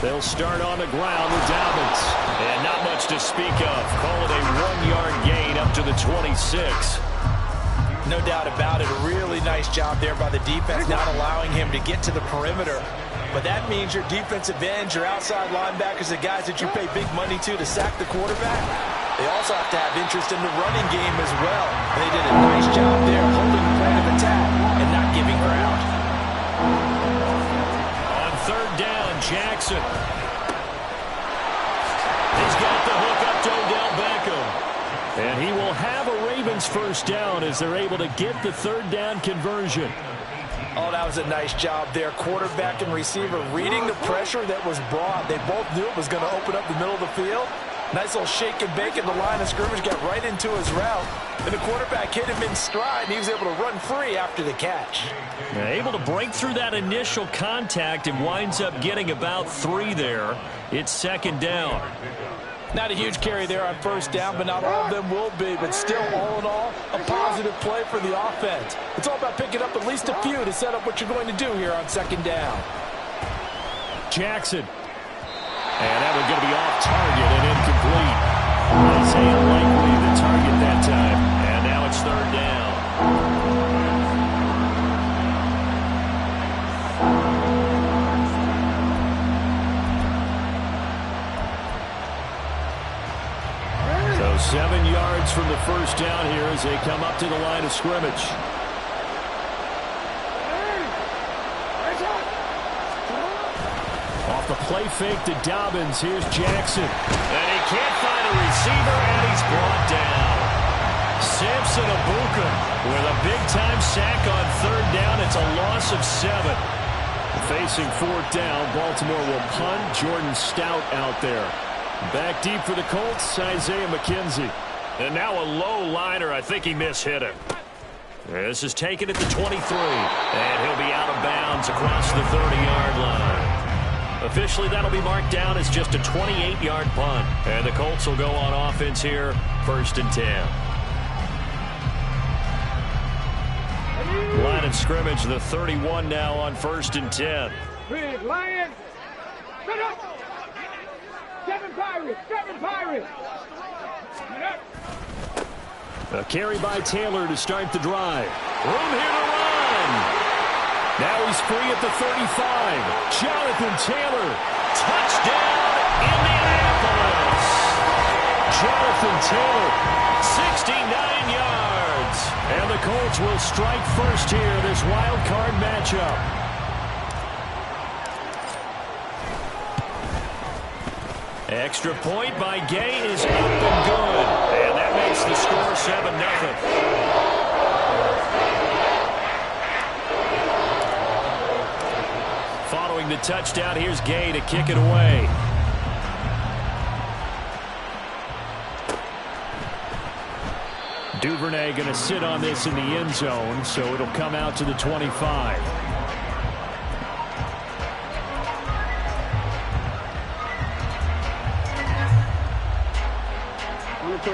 They'll start on the ground with Dobbins. And not much to speak of. Call it a 1-yard gain up to the 26. No doubt about it. A really nice job there by the defense, not allowing him to get to the perimeter. But that means your defensive ends, your outside linebackers, the guys that you pay big money to sack the quarterback, they also have to have interest in the running game as well. They did a nice job there holding the point of attack and not giving ground. On third down, Jackson. He's got the hook up to Odell Beckham. And he will have a Ravens first down as they're able to get the third down conversion. Oh, that was a nice job there. Quarterback and receiver reading the pressure that was brought. They both knew it was going to open up the middle of the field. Nice little shake and bake in the line of scrimmage, got right into his route. And the quarterback hit him in stride, and he was able to run free after the catch. Able to break through that initial contact and winds up getting about 3 there. It's second down. Not a huge carry there on first down, but not all of them will be. But still, all in all, a positive play for the offense. It's all about picking up at least a few to set up what you're going to do here on second down. Jackson. And that one's going to be off target and incomplete. Isaiah likely the target that time. And now it's third down. So 7 yards from the first down here as they come up to the line of scrimmage. Off the play fake to Dobbins. Here's Jackson. And he can't find a receiver, and he's brought down. Samson Abuka with a big-time sack on third down. It's a loss of 7. Facing fourth down, Baltimore will punt. Jordan Stout out there. Back deep for the Colts, Isaiah McKenzie. And now a low liner. I think he mishit him. This is taken at the 23. And he'll be out of bounds across the 30-yard line. Officially, that'll be marked down as just a 28-yard punt. And the Colts will go on offense here, 1st and 10. Line of scrimmage, the 31 now on 1st and 10. Big Lions. Set up. 7 Pirates. 7 Pirates. A carry by Taylor to start the drive. Room here to run. Now he's free at the 35. Jonathan Taylor. Touchdown, Indianapolis. Jonathan Taylor, 69 yards. And the Colts will strike first here, this wild card matchup. Extra point by Gay is up and good. And that makes the score 7-0. Following the touchdown, here's Gay to kick it away. Duvernay going to sit on this in the end zone, so it'll come out to the 25.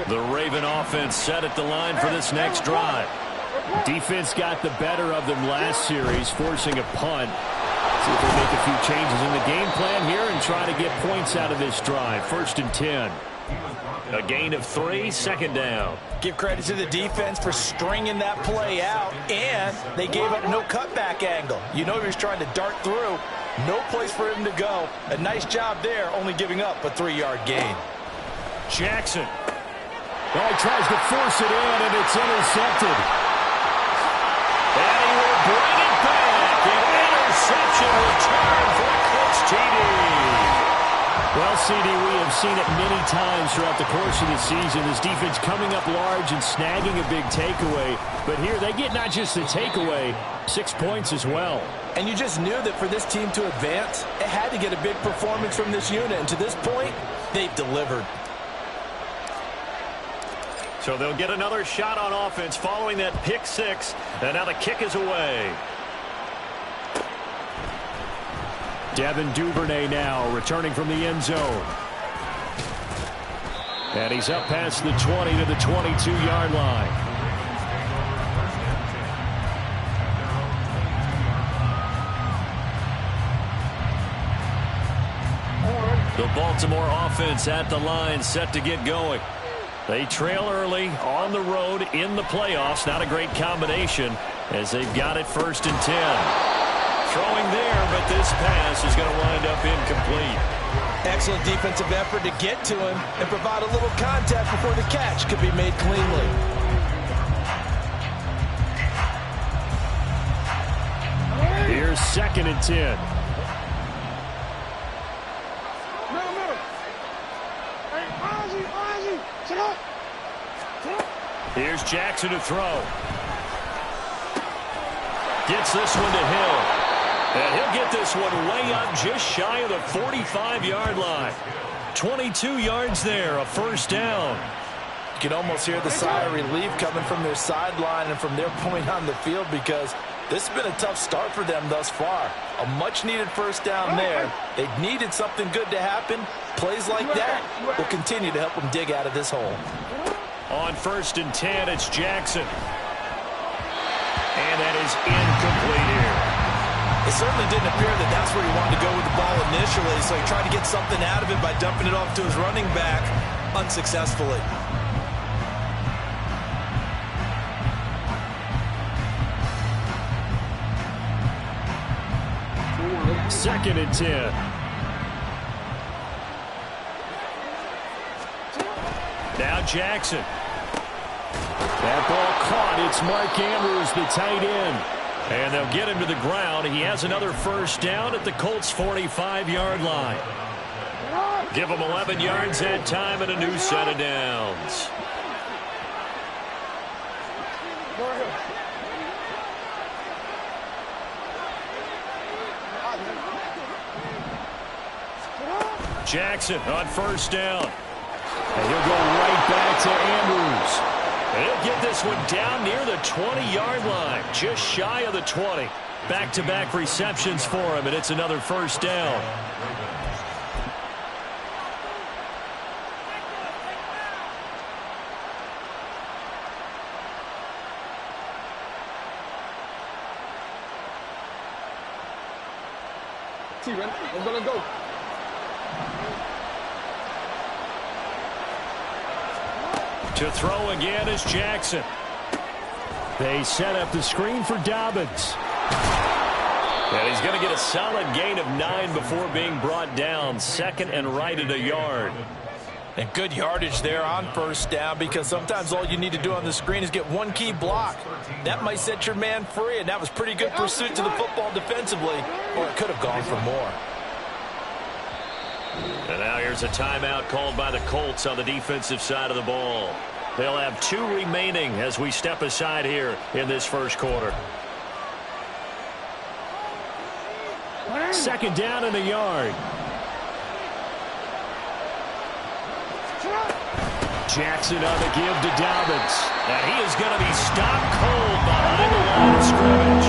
The Raven offense set at the line for this next drive. Defense got the better of them last series, forcing a punt. See if they make a few changes in the game plan here and try to get points out of this drive. 1st and 10. A gain of 3, second down. Give credit to the defense for stringing that play out, and they gave up no cutback angle. You know he was trying to dart through. No place for him to go. A nice job there, only giving up a 3-yard gain. Jackson. Well, he tries to force it in, and it's intercepted. And he will bring it back. An interception return for the Colts TD. Well, CD, we have seen it many times throughout the course of the season. This defense coming up large and snagging a big takeaway. But here they get not just the takeaway, 6 points as well. And you just knew that for this team to advance, it had to get a big performance from this unit. And to this point, they've delivered. So they'll get another shot on offense following that pick 6. And now the kick is away. Devin Duvernay now returning from the end zone. And he's up past the 20 to the 22-yard line. The Baltimore offense at the line, set to get going. They trail early on the road in the playoffs. Not a great combination as they've got it 1st and 10. Throwing there, but this pass is going to wind up incomplete. Excellent defensive effort to get to him and provide a little contact before the catch could be made cleanly. Here's 2nd and 10. Here's Jackson to throw. Gets this one to Hill. And he'll get this one way up just shy of the 45-yard line. 22 yards there, a 1st down. You can almost hear the sigh of relief coming from their sideline and from their point on the field because this has been a tough start for them thus far. A much-needed 1st down there. They needed something good to happen. Plays like that will continue to help them dig out of this hole. On 1st and 10, it's Jackson. And that is incomplete here. It certainly didn't appear that that's where he wanted to go with the ball initially, so he tried to get something out of it by dumping it off to his running back unsuccessfully. 2nd and 10. Now Jackson. That ball caught. It's Mark Andrews, the tight end. And they'll get him to the ground. He has another 1st down at the Colts' 45-yard line. Give him 11 yards that time and a new set of downs. Jackson on 1st down. And he'll go right back to Andrews. And he'll get this one down near the 20-yard line, just shy of the 20. Back-to-back receptions for him, and it's another 1st down. I'm gonna go. To throw again is Jackson. They set up the screen for Dobbins. And he's going to get a solid gain of 9 before being brought down. 2nd and right at a yard. And good yardage there on 1st down because sometimes all you need to do on the screen is get one key block. That might set your man free, and that was pretty good pursuit to the football defensively, or it could have gone for more. And now here's a timeout called by the Colts on the defensive side of the ball. They'll have 2 remaining as we step aside here in this 1st quarter. 2nd down in a yard. Jackson on the give to Dobbins. And he is going to be stopped cold behind the line of scrimmage.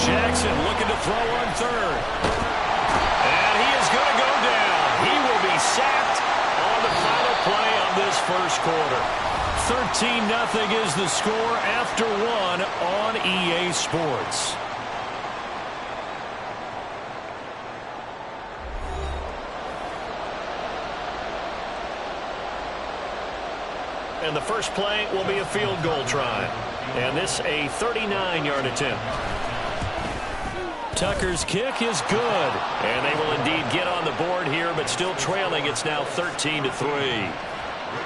Jackson looking to throw on 3rd. And he is going to go down. He will be sacked on the final play of this 1st quarter. 13-0 is the score after 1 on EA Sports. And the first play will be a field goal try. And this a 39-yard attempt. Tucker's kick is good. And they will indeed get on the board here, but still trailing. It's now 13-3.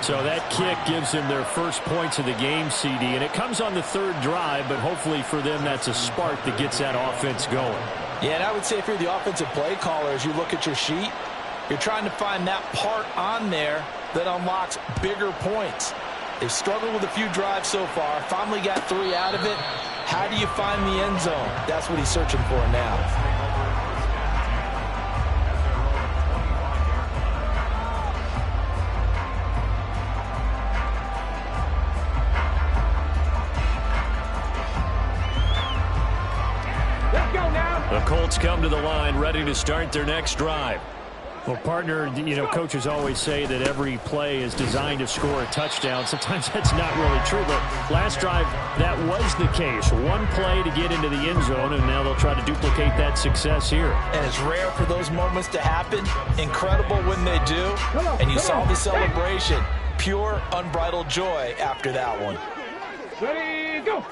So that kick gives them their first points of the game, CD. And it comes on the 3rd drive, but hopefully for them that's a spark that gets that offense going. Yeah, and I would say if you're the offensive play caller, as you look at your sheet, you're trying to find that part on there that unlocks bigger points. They've struggled with a few drives so far. Finally got 3 out of it. How do you find the end zone? That's what he's searching for now. The Colts come to the line ready to start their next drive. Well, partner, you know, coaches always say that every play is designed to score a touchdown. Sometimes that's not really true, but last drive, that was the case. One play to get into the end zone, and now they'll try to duplicate that success here. And it's rare for those moments to happen. Incredible when they do. And you saw the celebration. Pure, unbridled joy after that one. Ready, go.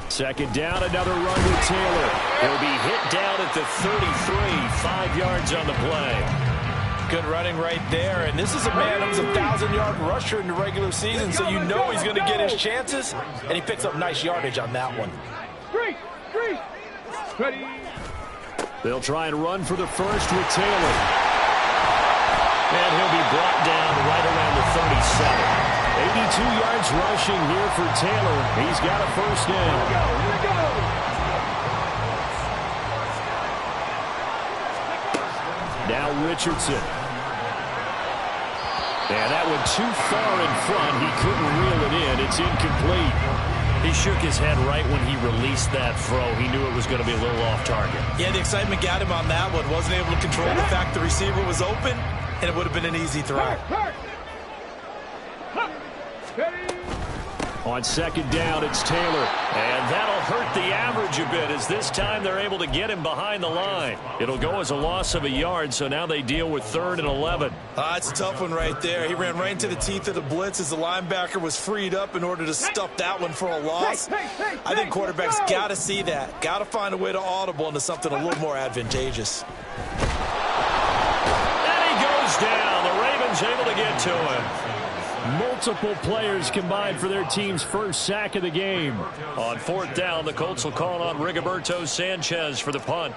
Second down, another run with Taylor. He'll be hit down at the 33, 5 yards on the play. Good running right there. And this is a man who's a 1,000-yard rusher in the regular season, so you know he's going to get his chances. And he picks up nice yardage on that one. Three. Ready. They'll try and run for the first with Taylor. And he'll be brought down right around the 37. 82 yards rushing here for Taylor. He's got a first down. Here we go. Now Richardson. And that one too far in front. He couldn't reel it in. It's incomplete. He shook his head right when he released that throw. He knew it was going to be a little off target. Yeah, the excitement got him on that one. Wasn't able to control the fact the receiver was open, and it would have been an easy throw. On second down, it's Taylor. And that'll hurt the average a bit as this time they're able to get him behind the line. It'll go as a loss of a yard, so now they deal with 3rd and 11. It's a tough one right there. He ran right into the teeth of the blitz as the linebacker was freed up in order to stuff that one for a loss. I think quarterbacks got to see that. Got to find a way to audible into something a little more advantageous. And he goes down. The Ravens able to get to him. Multiple players combined for their team's first sack of the game. On 4th down, the Colts will call on Rigoberto Sanchez for the punt.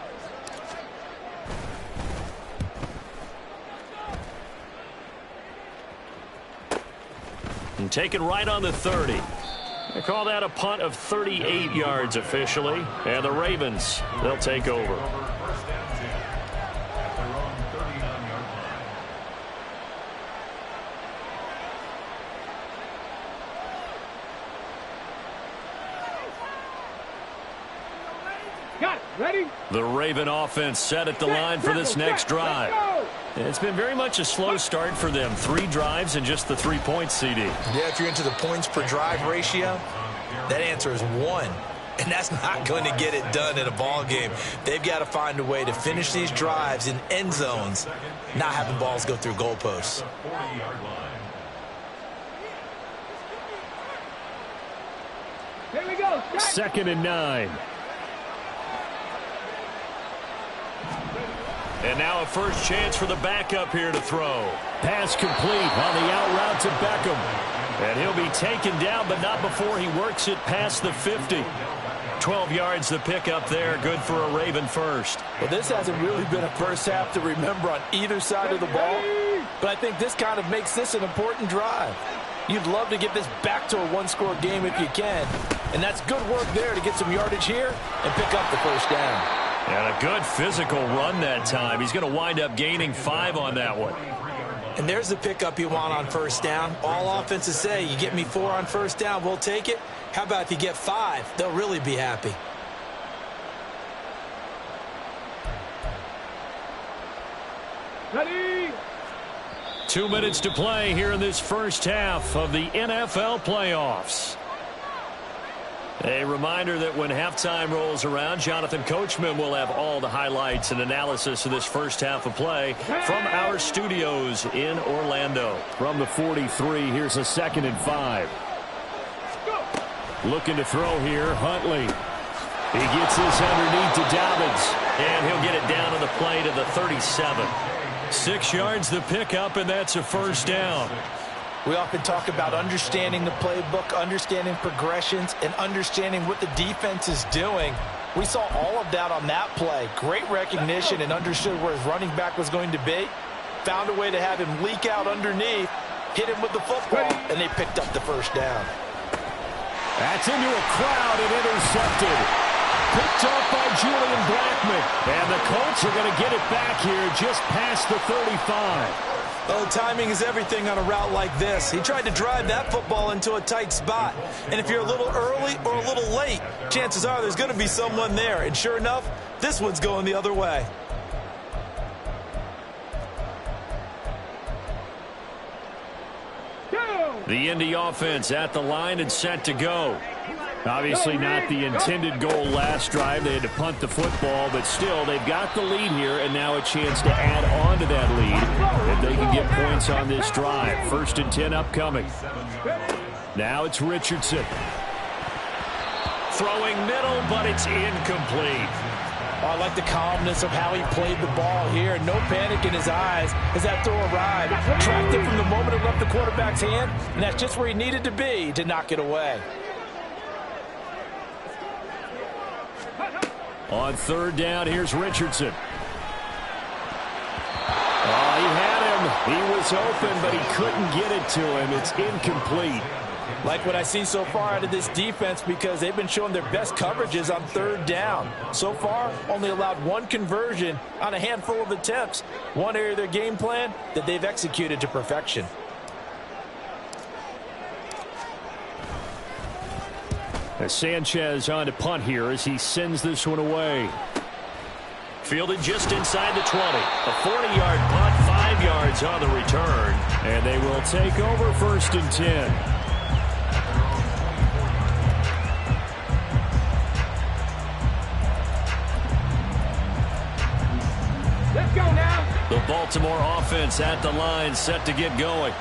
And taken right on the 30. They call that a punt of 38 yards officially. And the Ravens, they'll take over. Got it. Ready? The Raven offense set at the line for this next drive. It's been very much a slow start for them. 3 drives and just the 3 points, CD. Yeah, if you're into the points per drive ratio, that answer is 1. And that's not going to get it done in a ball game. They've got to find a way to finish these drives in end zones, not having balls go through goalposts. Here we go. 2nd and 9. And now a first chance for the backup here to throw. Pass complete on the out route to Beckham. And he'll be taken down, but not before he works it past the 50. 12 yards the pickup there. Good for a Raven first. Well, this hasn't really been a first half to remember on either side of the ball. But I think this kind of makes this an important drive. You'd love to get this back to a 1-score game if you can. And that's good work there to get some yardage here and pick up the first down. And a good physical run that time. He's going to wind up gaining 5 on that one. And there's the pickup you want on first down. All offenses say, you get me 4 on first down, we'll take it. How about if you get 5? They'll really be happy. Ready? 2 minutes to play here in this first half of the NFL playoffs. A reminder that when halftime rolls around, Jonathan Coachman will have all the highlights and analysis of this first half of play from our studios in Orlando. From the 43, here's a 2nd and 5. Looking to throw here, Huntley. He gets this underneath to Dobbins, and he'll get it down to the play to the 37. 6 yards the pickup, and that's a first down. We often talk about understanding the playbook, understanding progressions, and understanding what the defense is doing. We saw all of that on that play. Great recognition and understood where his running back was going to be. Found a way to have him leak out underneath, hit him with the football, and they picked up the first down. That's into a crowd and intercepted. Picked up by Julian Blackman. And the Colts are going to get it back here just past the 35. Oh, timing is everything on a route like this. He tried to drive that football into a tight spot. And if you're a little early or a little late, chances are there's going to be someone there. And sure enough, this one's going the other way. The Indy offense at the line and set to go. Obviously not the intended goal last drive. They had to punt the football, but still they've got the lead here and now a chance to add on to that lead if they can get points on this drive. 1st and 10 upcoming. Now it's Richardson. Throwing middle, but it's incomplete. Oh, I like the calmness of how he played the ball here. No panic in his eyes as that throw arrived. Tracked it from the moment it left the quarterback's hand, and that's just where he needed to be to knock it away. On 3rd down, here's Richardson. Oh, he had him. He was open, but he couldn't get it to him. It's incomplete. Like what I see so far out of this defense, because they've been showing their best coverages on 3rd down. So far, only allowed 1 conversion on a handful of attempts. One area of their game plan that they've executed to perfection. As Sanchez on to punt here as he sends this one away. Fielded just inside the 20. A 40-yard punt, 5 yards on the return. And they will take over 1st and 10. Let's go now. The Baltimore offense at the line set to get going.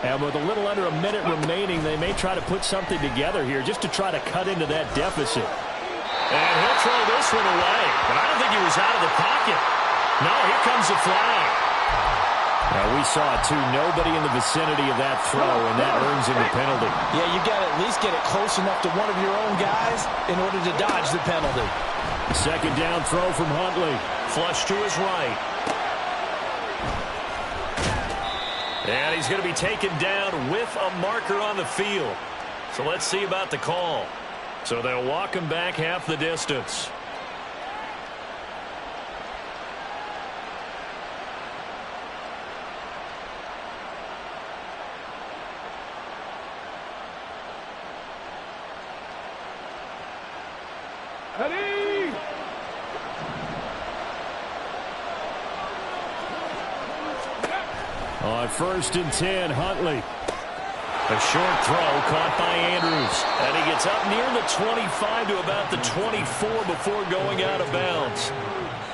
And with a little under a minute remaining, they may try to put something together here just to try to cut into that deficit. And he'll throw this one away. But I don't think he was out of the pocket. No, here comes the flag. Now, we saw it, too. Nobody in the vicinity of that throw, and that earns him the penalty. Yeah, you got to at least get it close enough to one of your own guys in order to dodge the penalty. 2nd down throw from Huntley. Flush to his right. And he's going to be taken down with a marker on the field. So let's see about the call. So they'll walk him back half the distance. Ready? On 1st and 10, Huntley. A short throw caught by Andrews. And he gets up near the 25 to about the 24 before going out of bounds.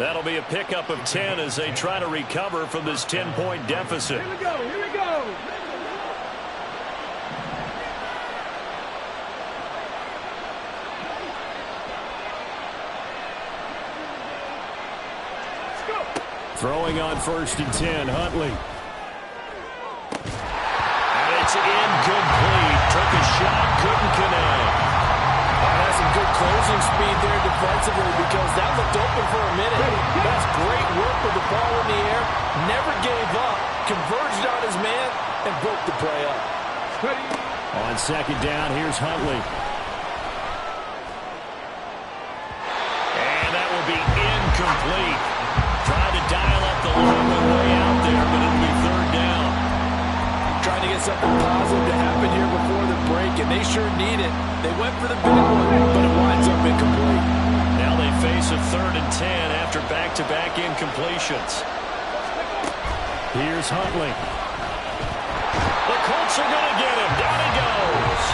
That'll be a pickup of 10 as they try to recover from this 10-point deficit. Here we go. Here we go. Let's go. Throwing on 1st and 10, Huntley. It's incomplete. Took a shot, couldn't connect. That's some good closing speed there defensively because that looked open for a minute. That's great work with the ball in the air. Never gave up. Converged on his man and broke the play up. Ready? On 2nd down, here's Huntley. And that will be incomplete. Tried to dial up the long one way out there, but it'll be 3rd down. Trying to get something positive to happen here before the break, and they sure need it. They went for the big one, but it winds up incomplete. Now they face a 3rd and 10 after back-to-back incompletions. Here's Huntley. The Colts are going to get him. Down he goes.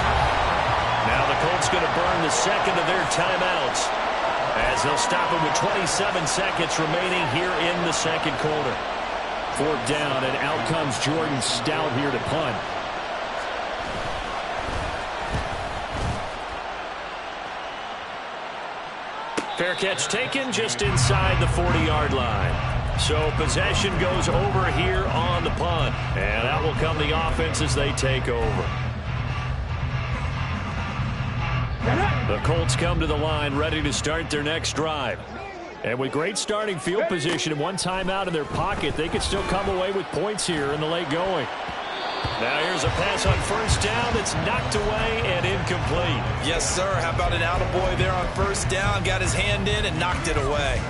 Now the Colts going to burn the 2nd of their timeouts as they'll stop him with 27 seconds remaining here in the 2nd quarter. 4th down, and out comes Jordan Stout here to punt. Fair catch taken just inside the 40-yard line. So possession goes over here on the punt. And out will come the offense as they take over. The Colts come to the line ready to start their next drive. And with great starting field position and one timeout in their pocket, they could still come away with points here in the late going. Now here's a pass on 1st down that's knocked away and incomplete. Yes, sir. How about an attaboy there on 1st down? Got his hand in and knocked it away.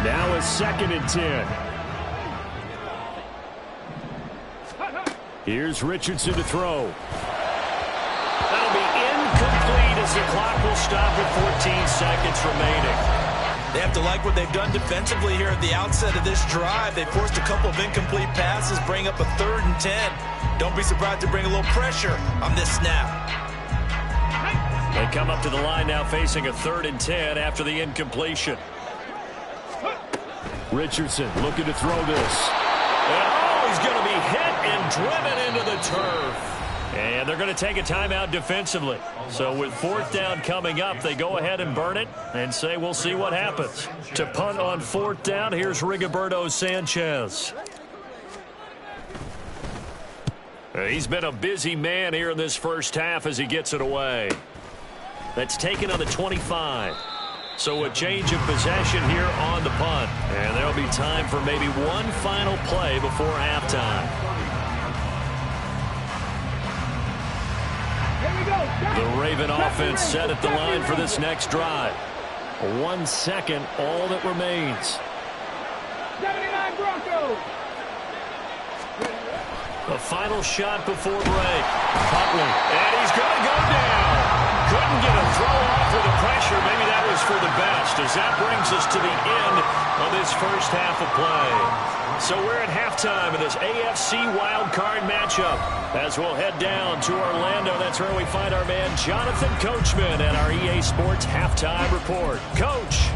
Now a 2nd and 10. Here's Richardson to throw. That'll be incomplete as the clock will stop with 14 seconds remaining. They have to like what they've done defensively here at the outset of this drive. They forced a couple of incomplete passes, bring up a 3rd and 10. Don't be surprised to bring a little pressure on this snap. They come up to the line now facing a 3rd and 10 after the incompletion. Richardson looking to throw this. And oh, he's going to be hit and driven into the turf. And they're going to take a timeout defensively. So with 4th down coming up, they go ahead and burn it and say we'll see what happens. To punt on 4th down, here's Rigoberto Sanchez. He's been a busy man here in this first half as he gets it away. That's taken on the 25. So a change of possession here on the punt. And there'll be time for maybe one final play before halftime. The Raven offense set at the line for this next drive. 1 second, all that remains. 79 Broncos. The final shot before break. Huntley, and he's going to go down. Couldn't get a throw off with the pressure. Maybe that was for the best, as that brings us to the end of this first half of play. So we're at halftime in this AFC wildcard matchup. As we'll head down to Orlando, that's where we find our man Jonathan Coachman at our EA Sports Halftime Report. Coach.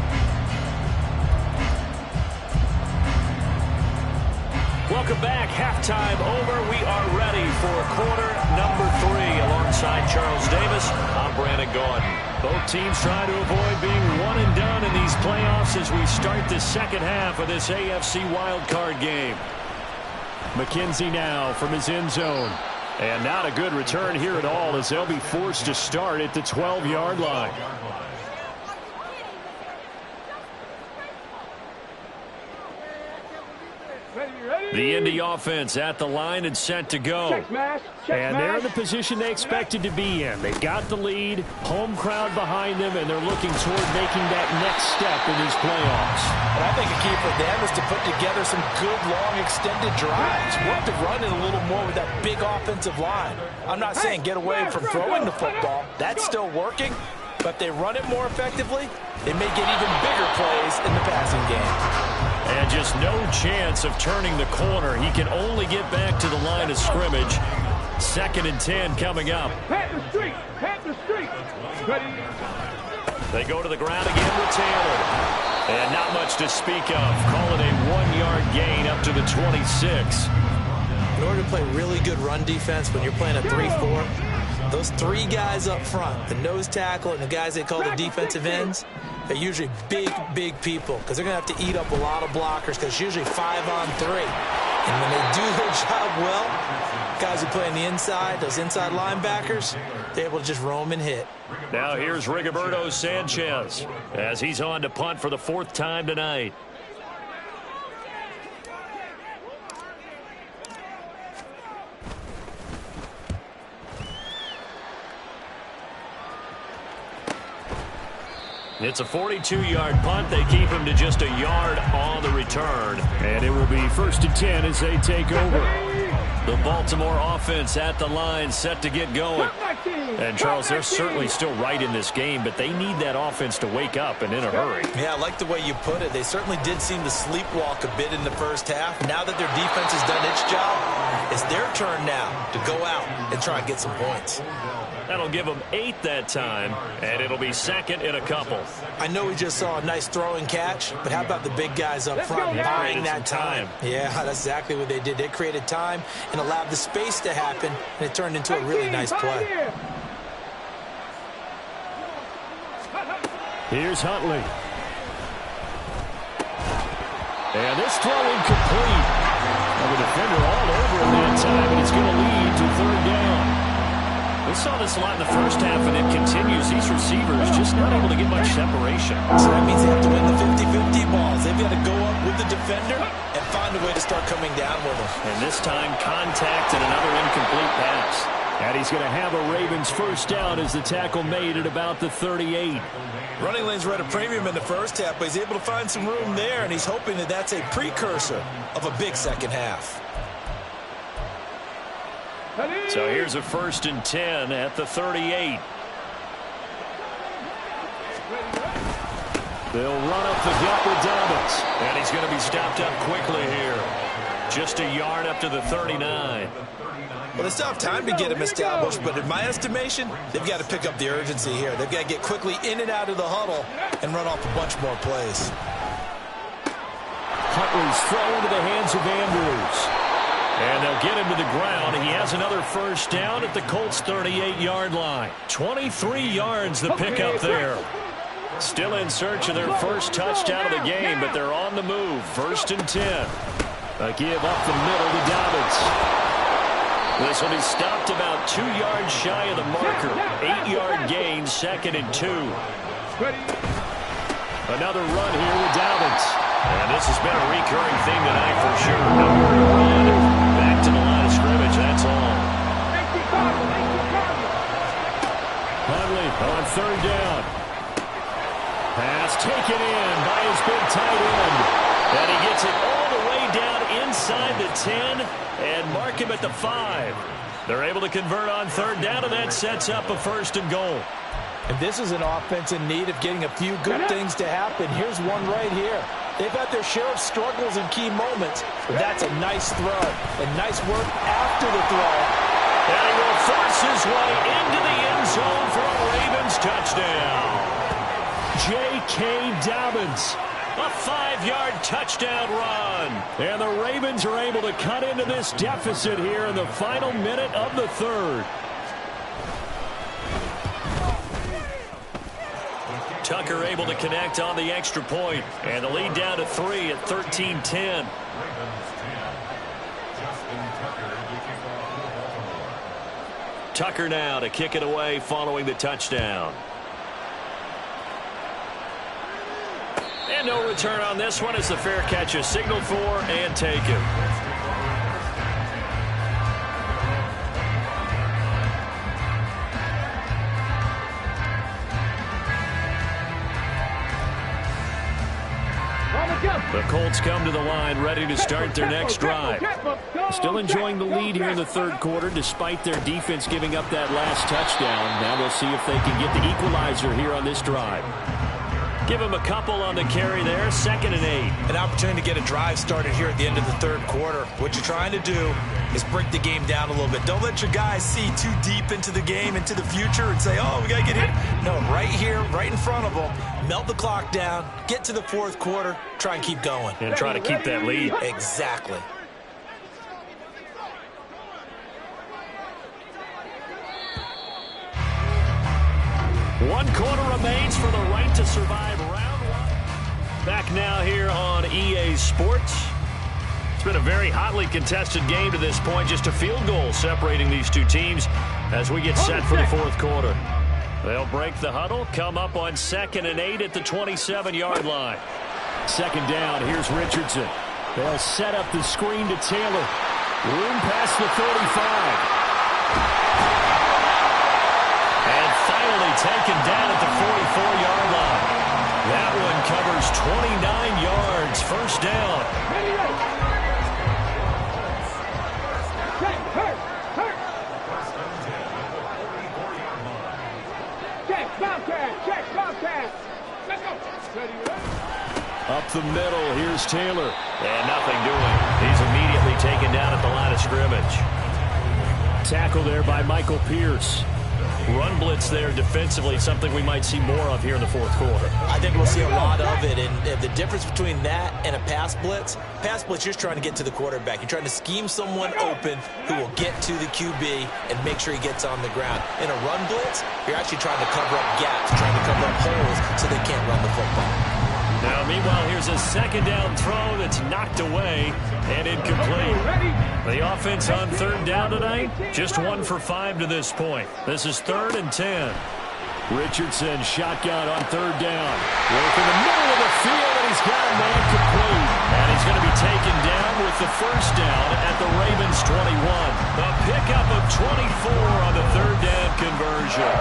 Welcome back. Halftime over. We are ready for quarter number 3. Alongside Charles Davis, I'm Brandon Gordon. Both teams trying to avoid being one and done in these playoffs as we start the second half of this AFC wildcard game. McKenzie now from his end zone. And not a good return here at all as they'll be forced to start at the 12-yard line. The Indy offense at the line and set to go. And they're in the position they expected to be in. They've got the lead, home crowd behind them, and they're looking toward making that next step in these playoffs. And I think a key for them is to put together some good, long, extended drives. Work the run in a little more with that big offensive line. I'm not saying get away from throwing the football. That's still working. But if they run it more effectively, they may get even bigger plays in the passing game. And just no chance of turning the corner. He can only get back to the line of scrimmage. 2nd and 10 coming up. Panther Street. Panther Street. Ready. They go to the ground again with Taylor. And not much to speak of. Call it a 1-yard gain up to the 26. In order to play really good run defense when you're playing a 3-4, those 3 guys up front, the nose tackle and the guys they call the defensive ends, they're usually big, big people because they're going to have to eat up a lot of blockers because it's usually 5 on 3. And when they do their job well, guys who play on the inside, those inside linebackers, they're able to just roam and hit. Now here's Rigoberto Sanchez as he's on to punt for the 4th time tonight. It's a 42-yard punt. They keep him to just a yard on the return. And it will be 1st and 10 as they take over. The Baltimore offense at the line set to get going. And, Charles, they're certainly still right in this game, but they need that offense to wake up and in a hurry. Yeah, I like the way you put it. They certainly did seem to sleepwalk a bit in the first half. Now that their defense has done its job, it's their turn now to go out and try and get some points. That'll give them 8 that time, and it'll be 2nd and a couple. I know we just saw a nice throw and catch, but how about the big guys up front buying that time? Yeah, that's exactly what they did. They created time and allowed the space to happen, and it turned into a really nice play. Here's Huntley. And this throw incomplete. The defender all over him that time, and it's going to lead to 3rd down. We saw this a lot in the first half, and it continues. These receivers just not able to get much separation. So that means they have to win the 50-50 balls. They've got to go up with the defender and find a way to start coming down with them. And this time, contact and another incomplete pass. And he's going to have a Ravens 1st down as the tackle made at about the 38. Running lanes were at a premium in the first half, but he's able to find some room there, and he's hoping that that's a precursor of a big second half. So here's a 1st and 10 at the 38. They'll run up the gut with Dobbins. And he's going to be stopped up quickly here. Just a yard up to the 39. Well, they still have time to get him established, but in my estimation, they've got to pick up the urgency here. They've got to get quickly in and out of the huddle and run off a bunch more plays. Huntley's throw into the hands of Andrews. And they'll get him to the ground. He has another 1st down at the Colts' 38-yard line. 23 yards the pickup there. Still in search of their first touchdown of the game, but they're on the move. 1st and 10. A give up the middle to Dobbins. This will be stopped about 2 yards shy of the marker. 8-yard gain, 2nd and 2. Another run here with Dobbins. And this has been a recurring theme tonight for sure. Number 1, back to the line of scrimmage, that's all. Huntley on 3rd down. Pass taken in by his big tight end. And he gets it all the way down inside the 10 and mark him at the 5. They're able to convert on 3rd down, and that sets up a 1st and goal. And this is an offense in need of getting a few good things to happen. Here's one right here. They've had their share of struggles in key moments, but that's a nice throw. And nice work after the throw. And he will force his way into the end zone for a Ravens touchdown. J.K. Dobbins, a 5-yard touchdown run. And the Ravens are able to cut into this deficit here in the final minute of the 3rd. Tucker able to connect on the extra point, and the lead down to 3 at 13-10. Tucker now to kick it away following the touchdown. And no return on this one as the fair catch is signaled for and taken. The Colts come to the line ready to start their next drive. Still enjoying the lead here in the 3rd quarter despite their defense giving up that last touchdown. Now we'll see if they can get the equalizer here on this drive. Give him a couple on the carry there. 2nd and 8. An opportunity to get a drive started here at the end of the 3rd quarter. What you're trying to do is break the game down a little bit. Don't let your guys see too deep into the game, into the future, and say, oh, we got to get hit. No, right here, right in front of them. Melt the clock down, get to the 4th quarter, try and keep going. And try to keep that lead. Exactly. One quarter remains for the right to survive round 1. Back now here on EA Sports. It's been a very hotly contested game to this point. Just a field goal separating these two teams as we get set for the 4th quarter. They'll break the huddle, come up on 2nd and 8 at the 27-yard line. 2nd down, here's Richardson. They'll set up the screen to Taylor. Room past the 35. Finally taken down at the 44-yard line. That one covers 29 yards. 1st down. Check, Bobcat. Let's go. Up the middle, here's Taylor. And nothing doing. He's immediately taken down at the line of scrimmage. Tackle there by Michael Pierce. Run blitz there defensively, something we might see more of here in the 4th quarter. I think we'll see a lot of it, and the difference between that and a pass blitz, you're just trying to get to the quarterback. You're trying to scheme someone open who will get to the QB and make sure he gets on the ground. In a run blitz, you're actually trying to cover up gaps, trying to cover up holes so they can't run the football. Now, meanwhile, here's a 2nd down throw that's knocked away and incomplete. The offense on 3rd down tonight, just 1 for 5 to this point. This is 3rd and 10. Richardson shotgun on 3rd down. Working the middle of the field, and he's got a man complete. And he's going to be taken down with the 1st down at the Ravens 21. A pickup of 24 on the 3rd down conversion.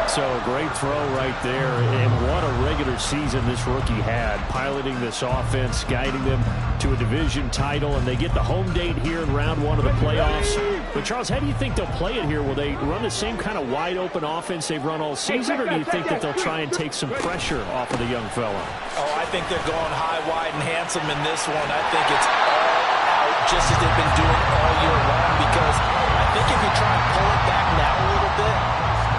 So a great throw right there, and what a regular season this rookie had, piloting this offense, guiding them to a division title, and they get the home date here in round 1 of the playoffs. But, Charles, how do you think they'll play it here? Will they run the same kind of wide-open offense they've run all season, or do you think that they'll try and take some pressure off of the young fella? Oh, I think they're going high, wide, and handsome in this one. I think it's all out just as they've been doing all year long, because I think if you try and pull it back now a little bit,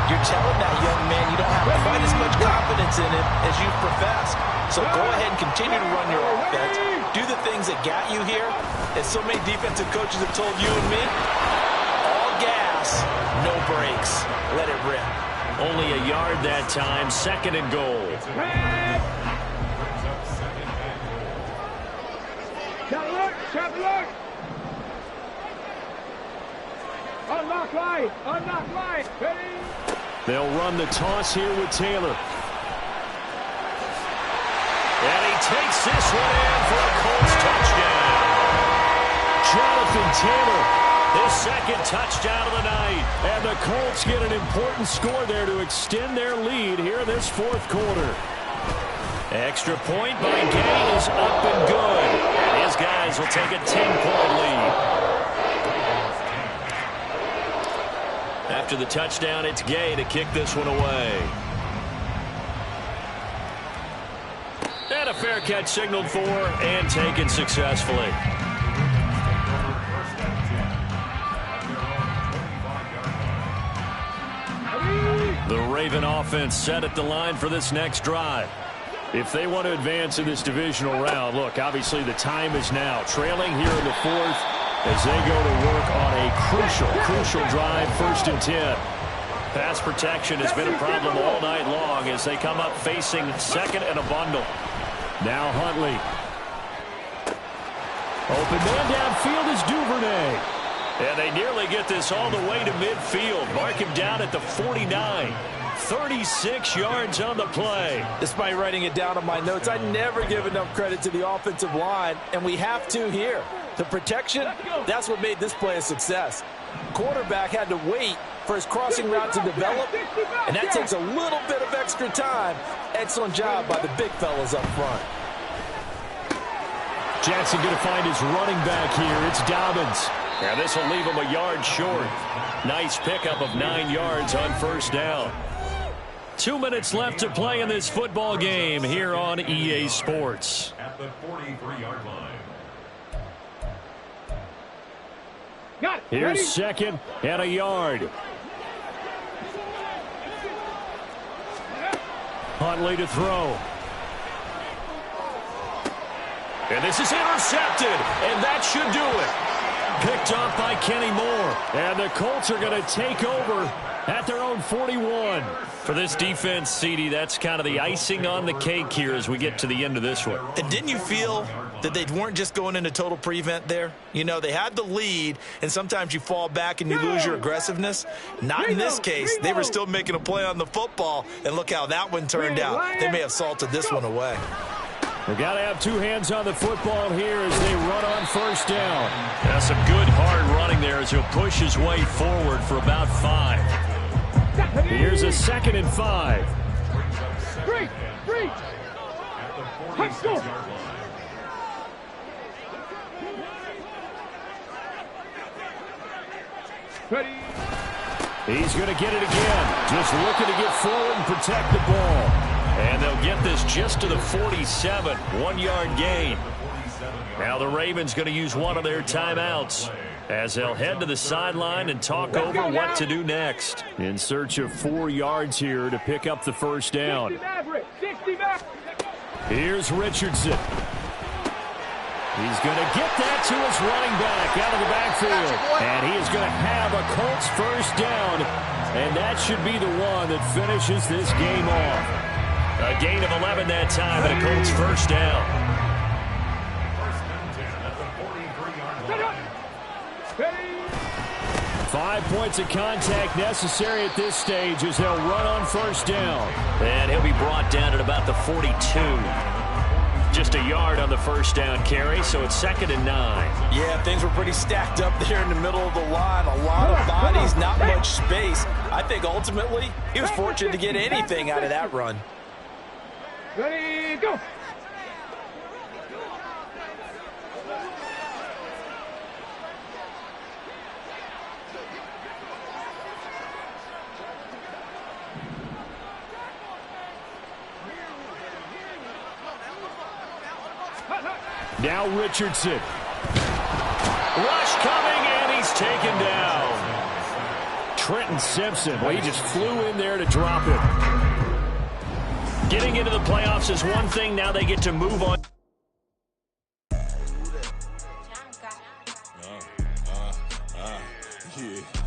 you're telling that young man you don't have quite as much confidence in him as you profess. So go ahead and continue to run your offense. Do the things that got you here. As so many defensive coaches have told you and me, all gas, no brakes. Let it rip. Only a yard that time, 2nd and goal. Unlock line! Unlock line! Ready? They'll run the toss here with Taylor. And he takes this one in for a Colts touchdown. Jonathan Taylor, his 2nd touchdown of the night. And the Colts get an important score there to extend their lead here in this 4th quarter. Extra point by Gay is up and good. And his guys will take a 10-point lead. After the touchdown, it's Gay to kick this one away. And a fair catch signaled for and taken successfully. The Raven offense set at the line for this next drive. If they want to advance in this divisional round, look, obviously the time is now. Trailing here in the 4th as they go to work on a crucial drive, 1st and 10. Pass protection has been a problem all night long as they come up facing 2nd and a bundle. Now Huntley. Open man downfield is Duvernay. And they nearly get this all the way to midfield. Mark him down at the 49. 36 yards on the play. Despite writing it down on my notes, I never give enough credit to the offensive line, and we have to here. The protection, that's what made this play a success. Quarterback had to wait for his crossing route to develop, and that takes a little bit of extra time. Excellent job by the big fellas up front. Jackson going to find his running back here. It's Dobbins. Now this will leave him a yard short. Nice pickup of 9 yards on 1st down. 2 minutes left to play in this football game here on EA Sports. At the 43-yard line. Here's 2nd and a yard. Huntley to throw. And this is intercepted, and that should do it. Picked off by Kenny Moore. And the Colts are going to take over at their own 41. For this defense, CD, that's kind of the icing on the cake here as we get to the end of this one. And didn't you feel that they weren't just going into total prevent there? You know, they had the lead, and sometimes you fall back and you lose your aggressiveness. Not in this case. They were still making a play on the football, and look how that one turned out. They may have salted this one away. We've got to have 2 hands on the football here as they run on 1st down. That's some good hard running there as he'll push his way forward for about 5. Here's a 2nd and 5. Break! Let's go! Ready? He's going to get it again. Just looking to get forward and protect the ball. And they'll get this just to the 47. 1-yard gain. Now the Ravens going to use one of their timeouts as they'll head to the sideline and talk over what to do next. In search of 4 yards here to pick up the 1st down. Here's Richardson. He's going to get that to his running back out of the backfield. And he is going to have a Colts 1st down. And that should be the one that finishes this game off. A gain of 11 that time, and a Colts 1st down. 5 points of contact necessary at this stage as they'll run on 1st down. And he'll be brought down at about the 42. Just a yard on the 1st down carry, so it's 2nd and 9. Yeah, things were pretty stacked up there in the middle of the line. A lot of bodies, not much space. I think ultimately he was fortunate to get anything out of that run. Ready, go! Now Richardson. Rush coming, and he's taken down. Trenton Simpson, well, he just flew in there to drop him. Getting into the playoffs is one thing. Now they get to move on. Yeah.